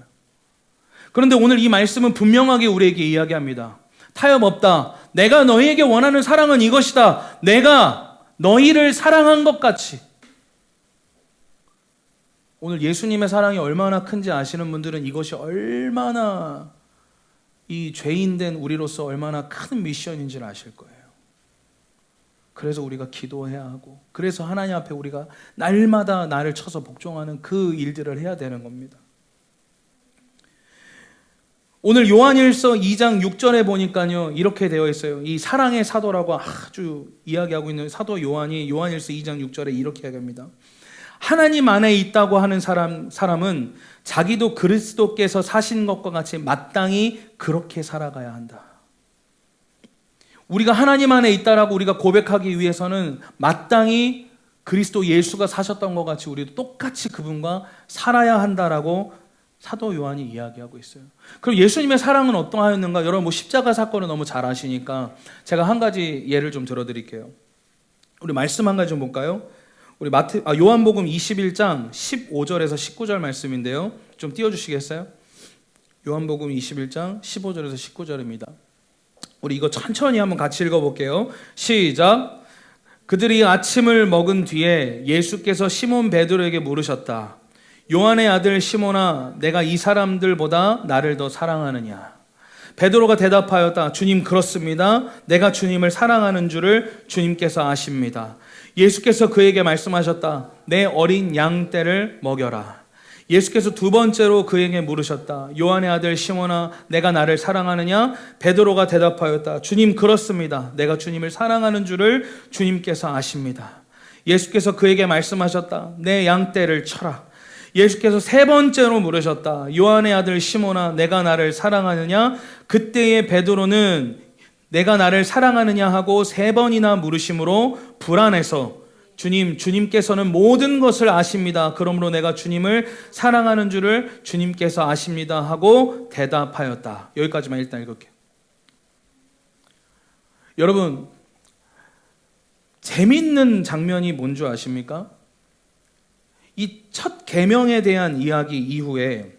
그런데 오늘 이 말씀은 분명하게 우리에게 이야기합니다. 타협 없다. 내가 너희에게 원하는 사랑은 이것이다. 내가 너희를 사랑한 것 같이. 오늘 예수님의 사랑이 얼마나 큰지 아시는 분들은 이것이 얼마나 이 죄인된 우리로서 얼마나 큰 미션인지를 아실 거예요. 그래서 우리가 기도해야 하고, 그래서 하나님 앞에 우리가 날마다 나를 쳐서 복종하는 그 일들을 해야 되는 겁니다. 오늘 요한일서 2장 6절에 보니까요, 이렇게 되어 있어요. 이 사랑의 사도라고 아주 이야기하고 있는 사도 요한이 요한일서 2장 6절에 이렇게 이야기합니다. 하나님 안에 있다고 하는 사람은 자기도 그리스도께서 사신 것과 같이 마땅히 그렇게 살아가야 한다. 우리가 하나님 안에 있다라고 우리가 고백하기 위해서는 마땅히 그리스도 예수가 사셨던 것 같이 우리도 똑같이 그분과 살아야 한다라고 사도 요한이 이야기하고 있어요. 그럼 예수님의 사랑은 어떠하였는가? 여러분 뭐 십자가 사건을 너무 잘 아시니까 제가 한 가지 예를 좀 들어드릴게요. 우리 말씀 한 가지 좀 볼까요? 우리 요한복음 21장 15절에서 19절 말씀인데요. 좀 띄워주시겠어요? 요한복음 21장 15절에서 19절입니다. 우리 이거 천천히 한번 같이 읽어볼게요. 시작. 그들이 아침을 먹은 뒤에 예수께서 시몬 베드로에게 물으셨다. 요한의 아들 시몬아, 내가 이 사람들보다 나를 더 사랑하느냐? 베드로가 대답하였다. 주님, 그렇습니다. 내가 주님을 사랑하는 줄을 주님께서 아십니다. 예수께서 그에게 말씀하셨다. 내 어린 양 떼를 먹여라. 예수께서 두 번째로 그에게 물으셨다. 요한의 아들 시몬아, 내가 나를 사랑하느냐? 베드로가 대답하였다. 주님, 그렇습니다. 내가 주님을 사랑하는 줄을 주님께서 아십니다. 예수께서 그에게 말씀하셨다. 내 양 떼를 쳐라. 예수께서 세 번째로 물으셨다. 요한의 아들 시몬아, 내가 나를 사랑하느냐? 그때의 베드로는 내가 나를 사랑하느냐 하고 세 번이나 물으심으로 불안해서 주님께서는 모든 것을 아십니다. 그러므로 내가 주님을 사랑하는 줄을 주님께서 아십니다 하고 대답하였다. 여기까지만 일단 읽을게요. 여러분, 재밌는 장면이 뭔 줄 아십니까? 이 첫 계명에 대한 이야기 이후에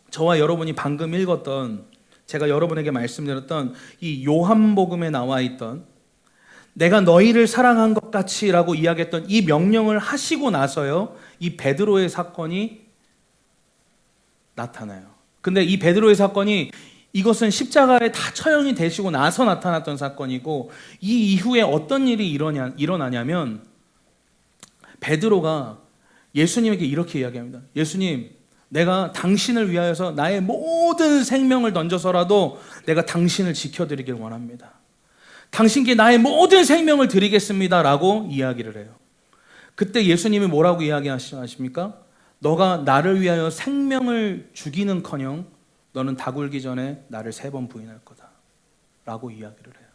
저와 여러분이 방금 읽었던, 제가 여러분에게 말씀드렸던 이 요한복음에 나와 있던 내가 너희를 사랑한 것 같이 라고 이야기했던 이 명령을 하시고 나서요, 이 베드로의 사건이 나타나요. 근데 이 베드로의 사건이, 이것은 십자가에 다 처형이 되시고 나서 나타났던 사건이고, 이 이후에 어떤 일이 일어나냐면 베드로가 예수님에게 이렇게 이야기합니다. 예수님, 내가 당신을 위하여서 나의 모든 생명을 던져서라도 내가 당신을 지켜드리길 원합니다. 당신께 나의 모든 생명을 드리겠습니다 라고 이야기를 해요. 그때 예수님이 뭐라고 이야기하십니까? 너가 나를 위하여 생명을 주기는커녕 너는 다 굴기 전에 나를 3번 부인할 거다 라고 이야기를 해요.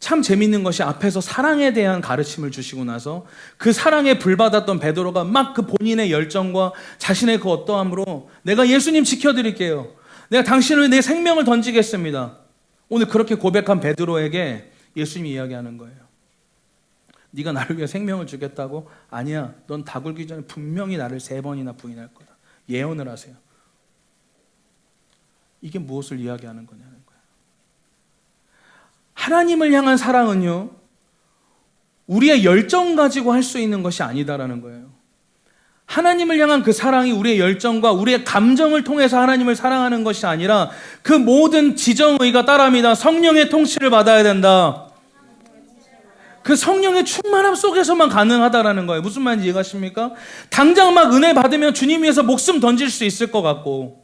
참 재밌는 것이, 앞에서 사랑에 대한 가르침을 주시고 나서 그 사랑에 불받았던 베드로가 막 그 본인의 열정과 자신의 그 어떠함으로 내가 예수님 지켜드릴게요. 내가 당신을 내 생명을 던지겠습니다. 오늘 그렇게 고백한 베드로에게 예수님이 이야기하는 거예요. 네가 나를 위해 생명을 주겠다고? 아니야. 넌 다 굴기 전에 분명히 나를 3번이나 부인할 거다. 예언을 하세요. 이게 무엇을 이야기하는 거냐는 거예요. 하나님을 향한 사랑은요, 우리의 열정 가지고 할 수 있는 것이 아니다라는 거예요. 하나님을 향한 그 사랑이 우리의 열정과 우리의 감정을 통해서 하나님을 사랑하는 것이 아니라 그 모든 지정의가 따릅니다. 성령의 통치를 받아야 된다. 그 성령의 충만함 속에서만 가능하다라는 거예요. 무슨 말인지 이해가십니까? 당장 막 은혜 받으면 주님 위해서 목숨 던질 수 있을 것 같고,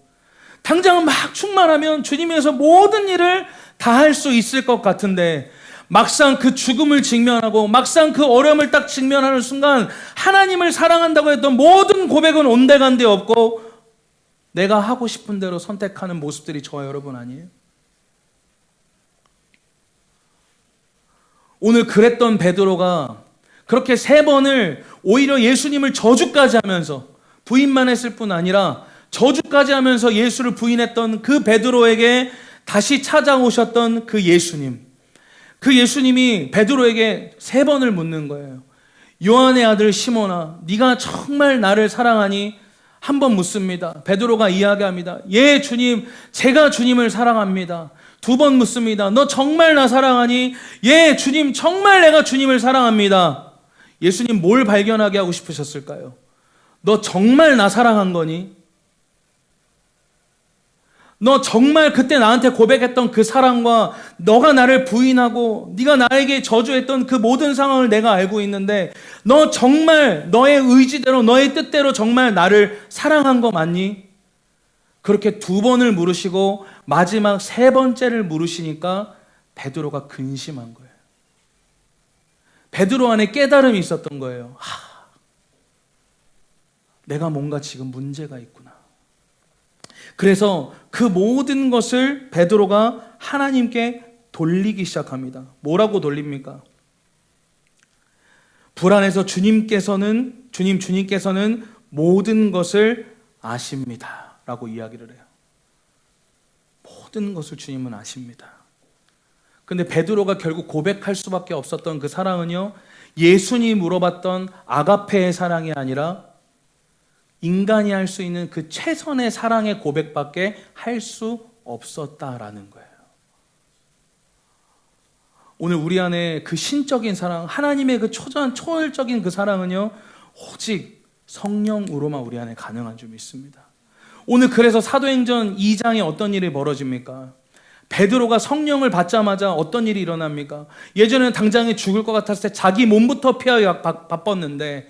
당장 막 충만하면 주님 위해서 모든 일을 다 할 수 있을 것 같은데, 막상 그 죽음을 직면하고 막상 그 어려움을 딱 직면하는 순간 하나님을 사랑한다고 했던 모든 고백은 온데간데 없고 내가 하고 싶은 대로 선택하는 모습들이 저와 여러분 아니에요? 오늘 그랬던 베드로가 그렇게 3번을 오히려 예수님을 저주까지 하면서, 부인만 했을 뿐 아니라 저주까지 하면서 예수를 부인했던 그 베드로에게 다시 찾아오셨던 그 예수님, 그 예수님이 베드로에게 3번을 묻는 거예요. 요한의 아들 시몬아, 네가 정말 나를 사랑하니? 한 번 묻습니다. 베드로가 이야기합니다. 예, 주님, 제가 주님을 사랑합니다. 2번 묻습니다. 너 정말 나 사랑하니? 예, 주님, 정말 내가 주님을 사랑합니다. 예수님 뭘 발견하게 하고 싶으셨을까요? 너 정말 나 사랑한 거니? 너 정말 그때 나한테 고백했던 그 사랑과 너가 나를 부인하고 네가 나에게 저주했던 그 모든 상황을 내가 알고 있는데 너 정말 너의 의지대로 너의 뜻대로 정말 나를 사랑한 거 맞니? 그렇게 2번을 물으시고 마지막 3번째를 물으시니까 베드로가 근심한 거예요. 베드로 안에 깨달음이 있었던 거예요. 내가 뭔가 지금 문제가 있구나. 그래서 그 모든 것을 베드로가 하나님께 돌리기 시작합니다. 뭐라고 돌립니까? 불안해서 주님께서는 모든 것을 아십니다 라고 이야기를 해요. 모든 것을 주님은 아십니다. 근데 베드로가 결국 고백할 수밖에 없었던 그 사랑은요, 예수님이 물어봤던 아가페의 사랑이 아니라 인간이 할 수 있는 그 최선의 사랑의 고백밖에 할 수 없었다라는 거예요. 오늘 우리 안에 그 신적인 사랑, 하나님의 그 초월적인 그 사랑은요, 오직 성령으로만 우리 안에 가능한 줄 믿습니다. 오늘 그래서 사도행전 2장에 어떤 일이 벌어집니까? 베드로가 성령을 받자마자 어떤 일이 일어납니까? 예전에는 당장에 죽을 것 같았을 때 자기 몸부터 피하기 바빴는데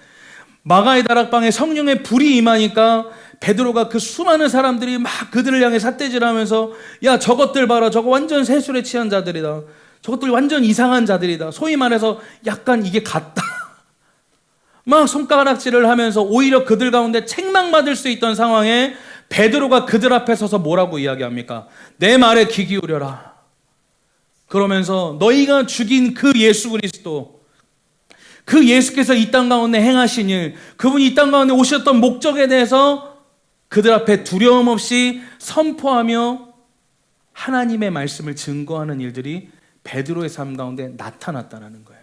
마가의 다락방에 성령의 불이 임하니까 베드로가 그 수많은 사람들이 막 그들을 향해 삿대질하면서 야, 저것들 봐라, 저거 완전 세술에 취한 자들이다, 저것들 완전 이상한 자들이다, 소위 말해서 약간 이게 같다 막 손가락질을 하면서 오히려 그들 가운데 책망받을 수 있던 상황에 베드로가 그들 앞에 서서 뭐라고 이야기합니까? 내 말에 귀 기울여라. 그러면서 너희가 죽인 그 예수 그리스도, 그 예수께서 이 땅 가운데 행하신 일, 그분이 이 땅 가운데 오셨던 목적에 대해서 그들 앞에 두려움 없이 선포하며 하나님의 말씀을 증거하는 일들이 베드로의 삶 가운데 나타났다는 거예요.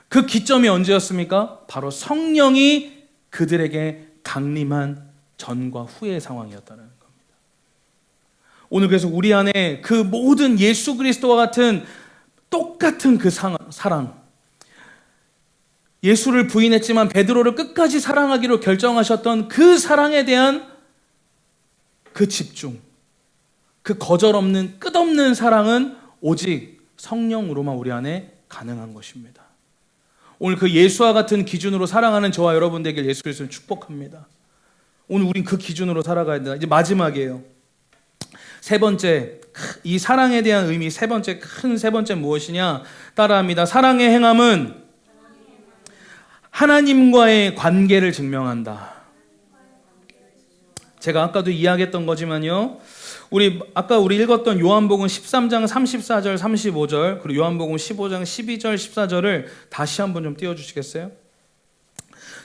그 기점이 언제였습니까? 바로 성령이 그들에게 강림한 전과 후의 상황이었다는 겁니다. 오늘 그래서 우리 안에 그 모든 예수 그리스도와 같은 똑같은 그 사랑, 예수를 부인했지만 베드로를 끝까지 사랑하기로 결정하셨던 그 사랑에 대한 그 집중, 그 거절없는 끝없는 사랑은 오직 성령으로만 우리 안에 가능한 것입니다. 오늘 그 예수와 같은 기준으로 사랑하는 저와 여러분 되길 예수 그리스도를 축복합니다. 오늘 우린 그 기준으로 살아가야 된다. 이제 마지막이에요. 3번째, 이 사랑에 대한 의미, 큰 세 번째 무엇이냐? 따라합니다. 사랑의 행함은 하나님과의 관계를 증명한다. 제가 아까도 이야기했던 거지만요, 아까 우리 읽었던 요한복음 13장 34절 35절 그리고 요한복음 15장 12절 14절을 다시 한번 좀 띄워주시겠어요?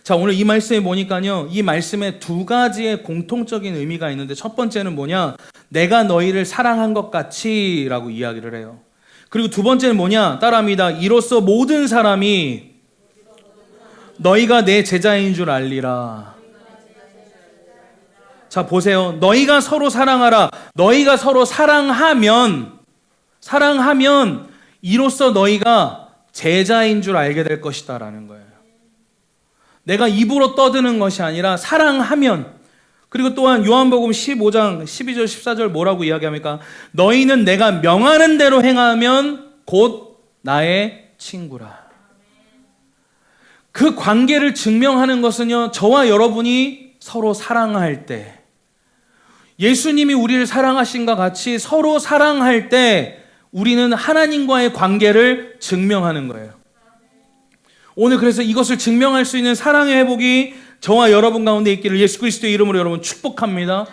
자, 오늘 이 말씀에 보니까요, 이 말씀에 2가지의 공통적인 의미가 있는데, 첫 번째는 뭐냐? 내가 너희를 사랑한 것 같이 라고 이야기를 해요. 그리고 2번째는 뭐냐? 따라합니다. 이로써 모든 사람이 너희가 내 제자인 줄 알리라. 자, 보세요. 너희가 서로 사랑하라. 너희가 서로 사랑하면 이로써 너희가 제자인 줄 알게 될 것이다 라는 거예요. 내가 입으로 떠드는 것이 아니라 사랑하면. 그리고 또한 요한복음 15장 12절 14절 뭐라고 이야기합니까? 너희는 내가 명하는 대로 행하면 곧 나의 친구라. 그 관계를 증명하는 것은요, 저와 여러분이 서로 사랑할 때, 예수님이 우리를 사랑하신 것 같이 서로 사랑할 때 우리는 하나님과의 관계를 증명하는 거예요. 오늘 그래서 이것을 증명할 수 있는 사랑의 회복이 저와 여러분 가운데 있기를 예수 그리스도의 이름으로 여러분 축복합니다.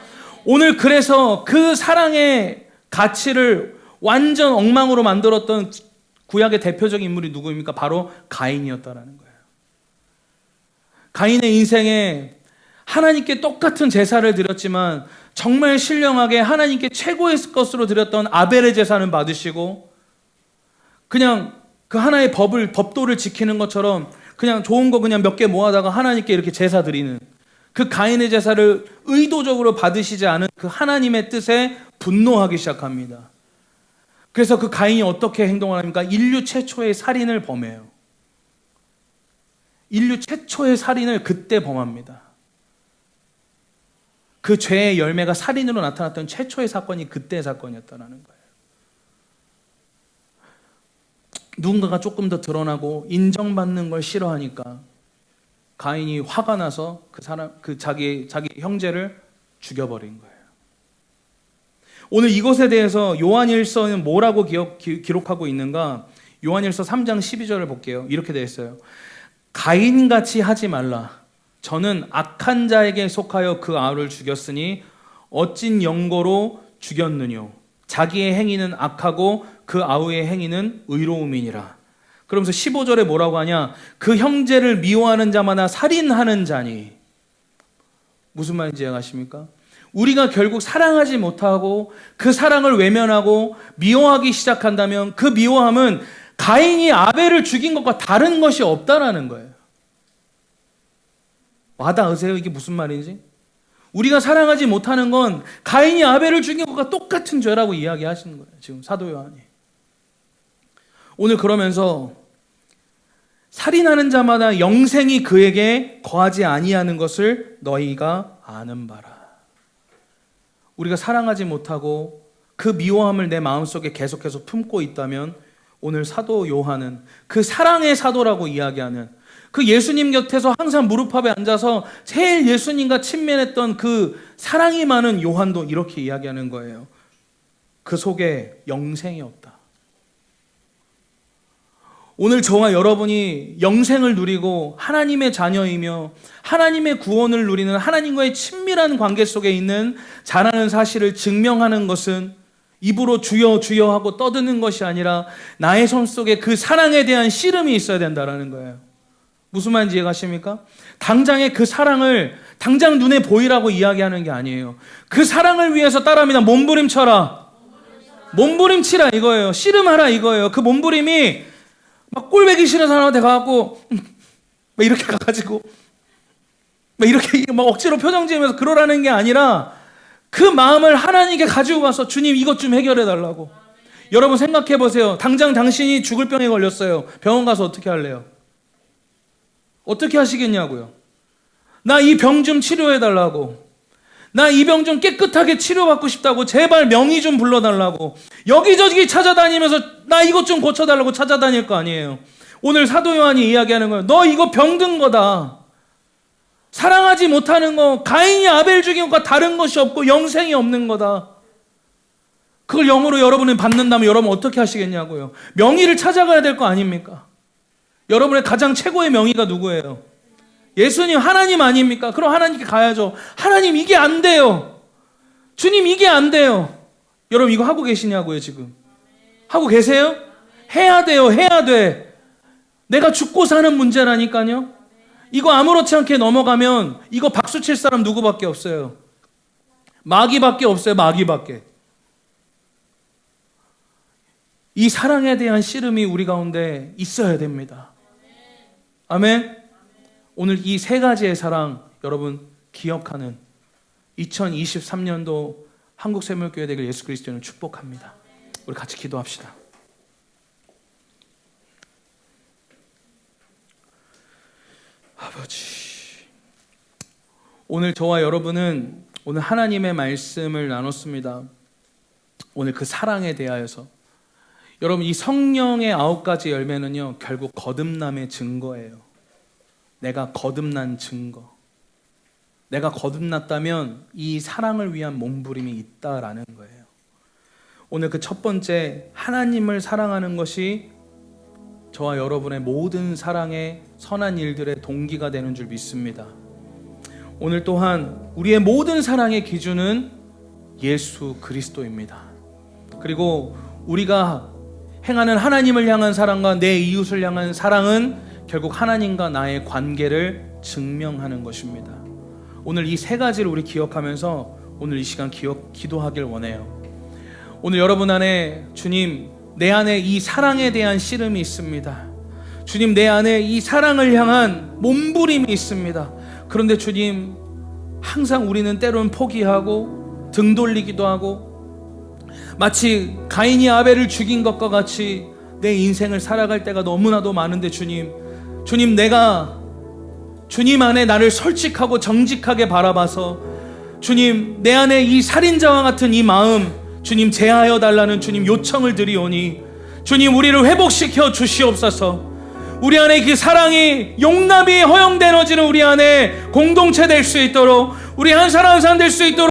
오늘 그래서 그 사랑의 가치를 완전 엉망으로 만들었던 구약의 대표적인 인물이 누구입니까? 바로 가인이었다라는 거예요. 가인의 인생에 하나님께 똑같은 제사를 드렸지만 정말 신령하게 하나님께 최고의 것으로 드렸던 아벨의 제사는 받으시고 그냥 그 하나의 법도를 지키는 것처럼 그냥 좋은 거 그냥 몇 개 모아다가 하나님께 이렇게 제사 드리는 그 가인의 제사를 의도적으로 받으시지 않은 그 하나님의 뜻에 분노하기 시작합니다. 그래서 그 가인이 어떻게 행동을 합니까? 인류 최초의 살인을 범해요. 인류 최초의 살인을 그때 범합니다. 그 죄의 열매가 살인으로 나타났던 최초의 사건이 그때의 사건이었다는 거예요. 누군가가 조금 더 드러나고 인정받는 걸 싫어하니까 가인이 화가 나서 자기 형제를 죽여버린 거예요. 오늘 이것에 대해서 요한일서는 뭐라고 기록하고 있는가? 요한일서 3장 12절을 볼게요. 이렇게 되어 있어요. 가인같이 하지 말라. 저는 악한 자에게 속하여 그 아우를 죽였으니 어찐 영고로 죽였느뇨. 자기의 행위는 악하고 그 아우의 행위는 의로움이니라. 그러면서 15절에 뭐라고 하냐? 그 형제를 미워하는 자마다 살인하는 자니. 무슨 말인지 이해가십니까? 우리가 결국 사랑하지 못하고 그 사랑을 외면하고 미워하기 시작한다면 그 미워함은 가인이 아벨을 죽인 것과 다른 것이 없다라는 거예요. 와닿으세요? 이게 무슨 말인지? 우리가 사랑하지 못하는 건 가인이 아벨을 죽인 것과 똑같은 죄라고 이야기하시는 거예요. 지금 사도 요한이. 오늘 그러면서 살인하는 자마다 영생이 그에게 거하지 아니하는 것을 너희가 아는 바라. 우리가 사랑하지 못하고 그 미워함을 내 마음속에 계속해서 품고 있다면 오늘 사도 요한은 그 사랑의 사도라고 이야기하는 그 예수님 곁에서 항상 무릎 앞에 앉아서 제일 예수님과 친밀했던 그 사랑이 많은 요한도 이렇게 이야기하는 거예요. 그 속에 영생이 없다. 오늘 저와 여러분이 영생을 누리고 하나님의 자녀이며 하나님의 구원을 누리는 하나님과의 친밀한 관계 속에 있는 자라는 사실을 증명하는 것은 입으로 주여 주여 하고 떠드는 것이 아니라 나의 손 속에 그 사랑에 대한 씨름이 있어야 된다는 거예요. 무슨 말인지 이해가십니까? 당장의 그 사랑을 당장 눈에 보이라고 이야기하는 게 아니에요. 그 사랑을 위해서 따라합니다. 몸부림쳐라. 몸부림치라 이거예요. 씨름하라 이거예요. 그 몸부림이 막 꼴배기 싫은 사람한테 가갖고 막 이렇게 가가지고 막 이렇게 막 억지로 표정 지으면서 그러라는 게 아니라 그 마음을 하나님께 가지고 가서 주님 이것 좀 해결해 달라고. 여러분 생각해 보세요. 당장 당신이 죽을 병에 걸렸어요. 병원 가서 어떻게 할래요? 어떻게 하시겠냐고요? 나 이 병 좀 치료해 달라고. 나 이 병 좀 깨끗하게 치료받고 싶다고. 제발 명의 좀 불러달라고. 여기저기 찾아다니면서 나 이것 좀 고쳐달라고 찾아다닐 거 아니에요. 오늘 사도 요한이 이야기하는 거예요. 너 이거 병든 거다. 사랑하지 못하는 거, 가인이 아벨 죽인 것과 다른 것이 없고 영생이 없는 거다. 그걸 영으로 여러분이 받는다면 여러분 어떻게 하시겠냐고요? 명의를 찾아가야 될 거 아닙니까? 여러분의 가장 최고의 명의가 누구예요? 예수님, 하나님 아닙니까? 그럼 하나님께 가야죠. 하나님 이게 안 돼요. 주님 이게 안 돼요. 여러분 이거 하고 계시냐고요 지금? 하고 계세요? 해야 돼요. 해야 돼. 내가 죽고 사는 문제라니까요. 이거 아무렇지 않게 넘어가면 이거 박수 칠 사람 누구밖에 없어요. 마귀밖에 없어요. 마귀밖에. 이 사랑에 대한 씨름이 우리 가운데 있어야 됩니다. 아멘. 오늘 이 세 가지의 사랑 여러분 기억하는 2023년도 한국샘물교회 되길 예수 그리스도는 축복합니다. 우리 같이 기도합시다. 아버지, 오늘 저와 여러분은 오늘 하나님의 말씀을 나눴습니다. 오늘 그 사랑에 대하여서 여러분 이 성령의 9가지 열매는요 결국 거듭남의 증거예요. 내가 거듭난 증거. 내가 거듭났다면 이 사랑을 위한 몸부림이 있다라는 거예요. 오늘 그 첫 번째 하나님을 사랑하는 것이 저와 여러분의 모든 사랑의 선한 일들의 동기가 되는 줄 믿습니다. 오늘 또한 우리의 모든 사랑의 기준은 예수 그리스도입니다. 그리고 우리가 행하는 하나님을 향한 사랑과 내 이웃을 향한 사랑은 결국 하나님과 나의 관계를 증명하는 것입니다. 오늘 이 세 가지를 우리 기억하면서 오늘 이 시간 기도하길 원해요. 오늘 여러분 안에 주님, 내 안에 이 사랑에 대한 씨름이 있습니다. 주님, 내 안에 이 사랑을 향한 몸부림이 있습니다. 그런데 주님, 항상 우리는 때로는 포기하고 등 돌리기도 하고 마치 가인이 아벨을 죽인 것과 같이 내 인생을 살아갈 때가 너무나도 많은데 주님, 내가 주님 안에 나를 솔직하고 정직하게 바라봐서 주님, 내 안에 이 살인자와 같은 이 마음 주님 제하여 달라는 주님 요청을 드리오니 주님, 우리를 회복시켜 주시옵소서. 우리 안에 그 사랑이 용납이 허용되어지는 우리 안에 공동체 될 수 있도록, 우리 한 사람 한 사람 될 수 있도록